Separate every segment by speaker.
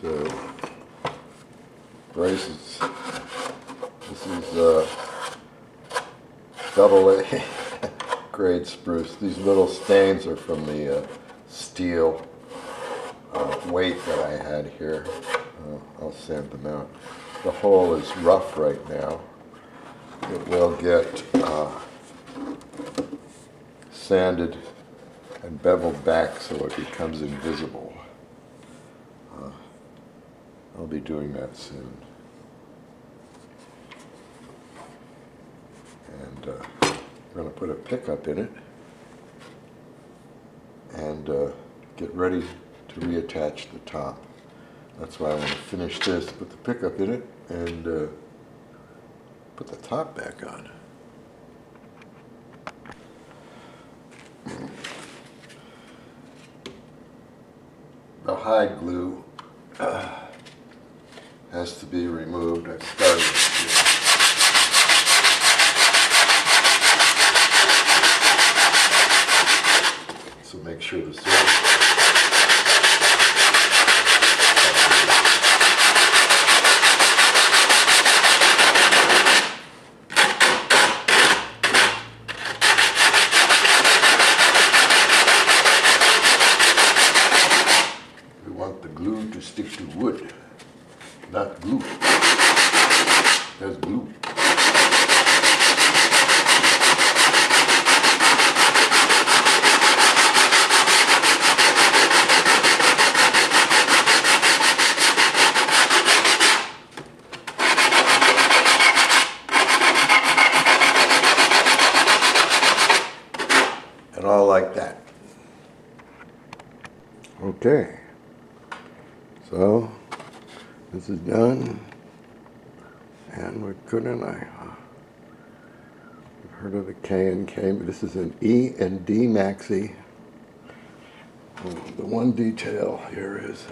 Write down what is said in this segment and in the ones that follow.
Speaker 1: So, braces. This is double A grade spruce. These little stains are from the steel weight that I had here. I'll sand them out. The hole is rough right now. It will get sanded and beveled back so it becomes invisible. I'll be doing that soon. And we're going to put a pickup in it and get ready to reattach the top. That's why I want to finish this, put the pickup in it, and put the top back on. The hide glue has to be removed. I've started it. So make sure the surface. We want the glue to stick to wood, not glue. There's glue. And all like that. Okay. So this is done. And what couldn't I? I've heard of the K&K, but this is an E and D maxi. The one detail here is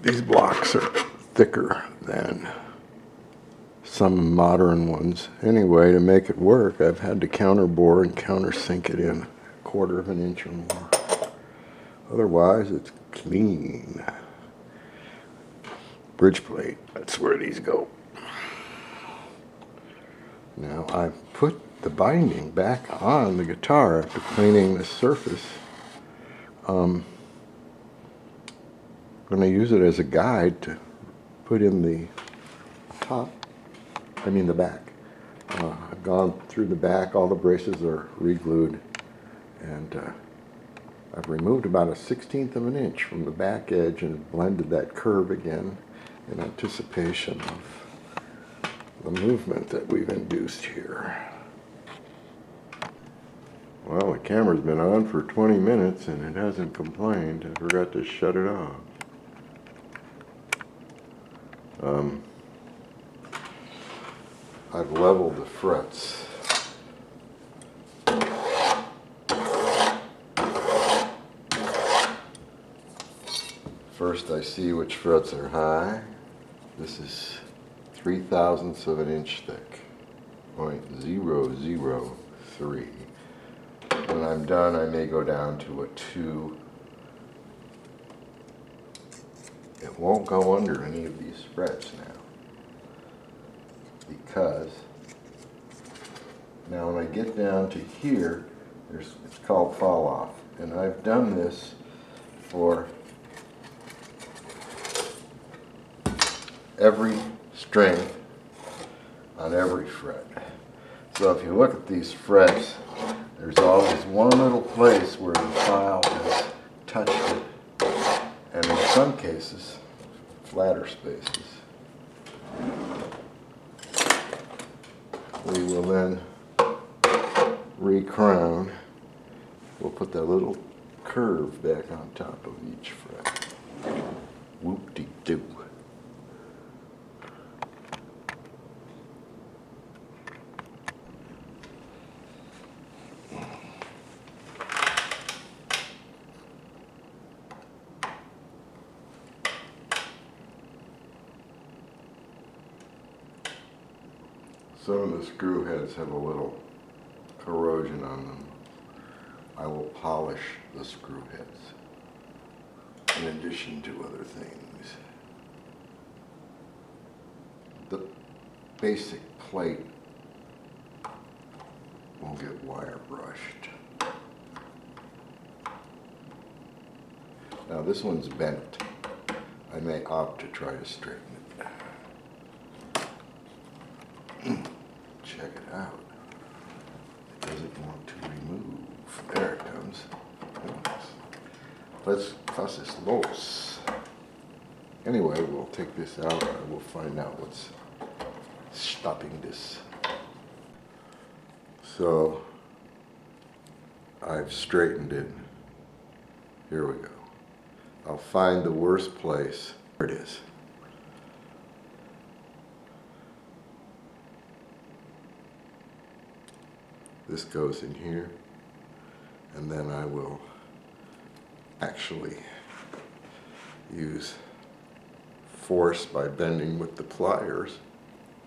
Speaker 1: these blocks are thicker than some modern ones. Anyway, to make it work, I've had to counterbore and countersink it in 1/4 of an inch or more. Otherwise, it's clean. Bridge plate, that's where these go. Now I put the binding back on the guitar after cleaning the surface. I'm going to use it as a guide to put in the the back. I've gone through the back, all the braces are re-glued, and I've removed about 1/16 of an inch from the back edge and blended that curve again in anticipation of the movement that we've induced here. Well, the camera's been on for 20 minutes and it hasn't complained. I forgot to shut it off. I've leveled the frets. First I see which frets are high. This is 3/1000ths of an inch thick, 0.003. When I'm done, I may go down to a 2. It won't go under any of these frets now, because now when I get down to here, it's called fall off, and I've done this for every string on every fret. So if you look at these frets, there's always one little place where the file has touched it, and in some cases, flatter spaces. We will then re-crown. We'll put that little curve back on top of each fret. Whoop-de-doo. Some of the screw heads have a little corrosion on them. I will polish the screw heads. in addition to other things. The basic plate will get wire brushed. Now this one's bent. I may opt to try to straighten it. Check it out. It doesn't want to remove. There it comes. Let's fuss this los. Anyway, we'll take this out and we'll find out what's stopping this. So I've straightened it. Here we go. I'll find the worst place. There it is. This goes in here, and then I will actually use force by bending with the pliers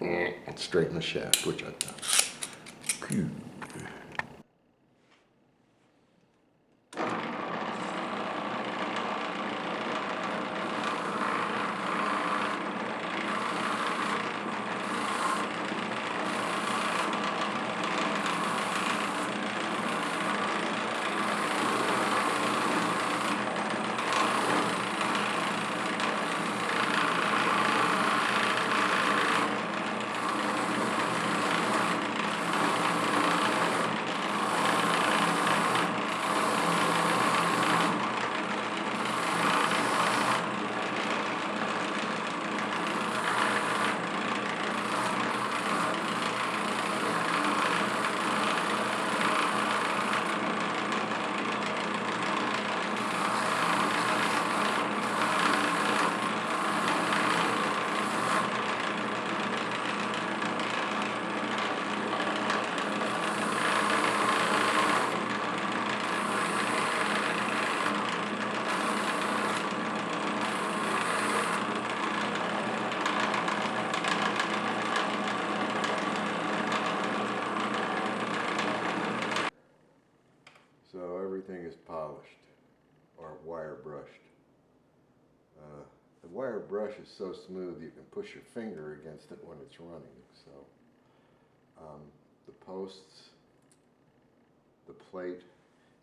Speaker 1: and straighten the shaft, which I've done. Phew. So everything is polished or wire brushed. The wire brush is so smooth you can push your finger against it when it's running. So the posts, the plate,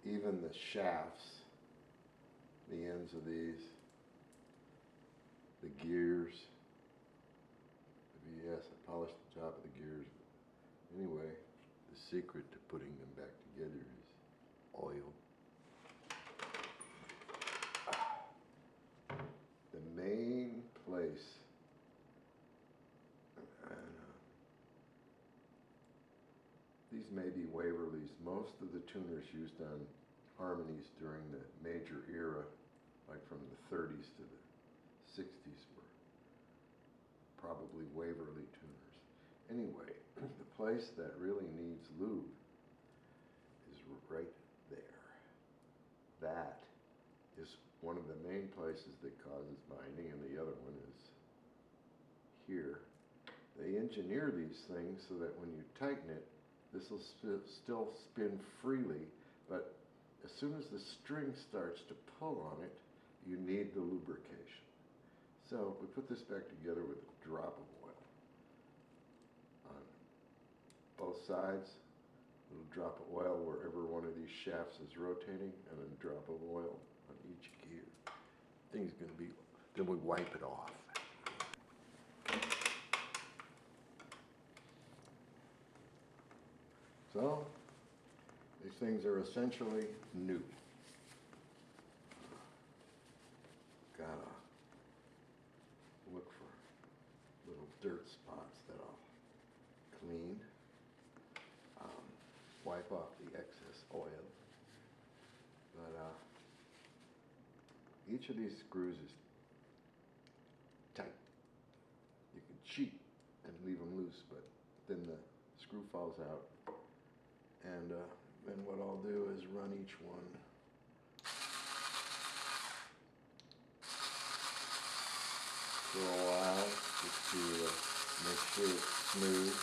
Speaker 1: even the shafts, the ends of these, the gears. Yes, I polished the top of the gears. Anyway, the secret to putting them back together is oil. The main place, these may be Waverly's. Most of the tuners used on harmonies during the major era, like from the 30s to the 60s, were probably Waverly tuners. Anyway, the place that really needs lube is right there. That is one of the main places that causes binding, and the other one is here. They engineer these things so that when you tighten it, this will still spin freely, but as soon as the string starts to pull on it, you need the lubrication. So we put this back together with a drop of oil on both sides. A little drop of oil wherever one of these shafts is rotating, and a drop of oil on each gear. Thing's going to be, then we wipe it off. So these things are essentially new. Gotta look for little dirt spots that I'll clean. Wipe off the excess oil. But each of these screws is tight. You can cheat and leave them loose, but then the screw falls out. And then what I'll do is run each one for a while just to make sure it's smooth.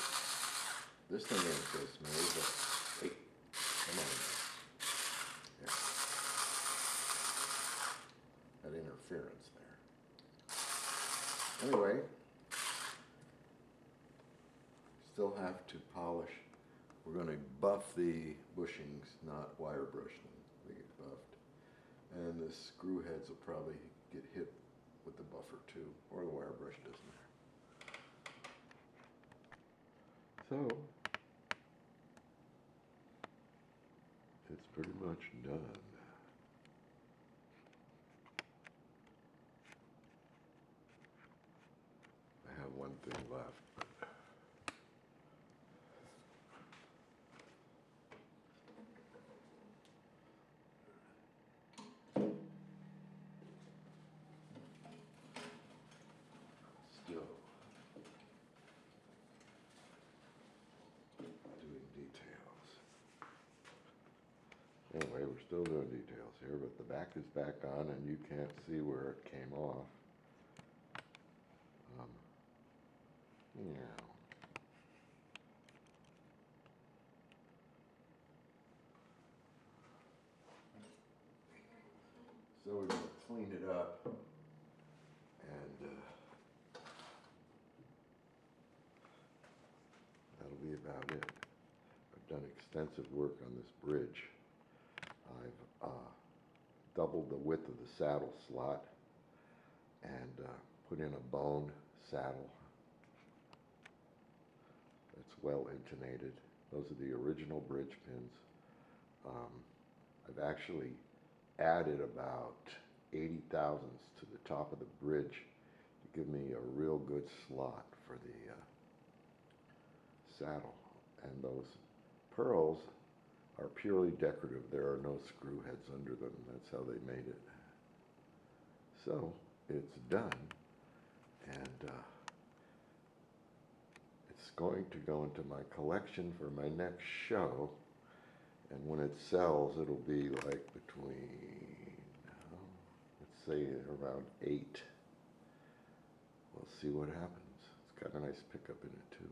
Speaker 1: This thing ain't so smooth, but hey, come on. Here. That inner interference there. Anyway, still have to polish. We're going to buff the bushings, not wire brush them. They get buffed. And the screw heads will probably get hit with the buffer too, or the wire brush, doesn't matter. So, it's pretty much done. I have one thing left, but still doing details. Anyway, we're still doing details here, but the back is back on and you can't see where it came off. Yeah. So we're going to clean it up and that'll be about it. I've done extensive work on this bridge. I've doubled the width of the saddle slot and put in a bone saddle that's well intonated. Those are the original bridge pins. I've actually added about 80 thousandths to the top of the bridge to give me a real good slot for the saddle. And those pearls are purely decorative. There are no screw heads under them. That's how they made it. So it's done, and it's going to go into my collection for my next show. And when it sells, it'll be like between, let's say around 8. We'll see what happens. It's got a nice pickup in it too.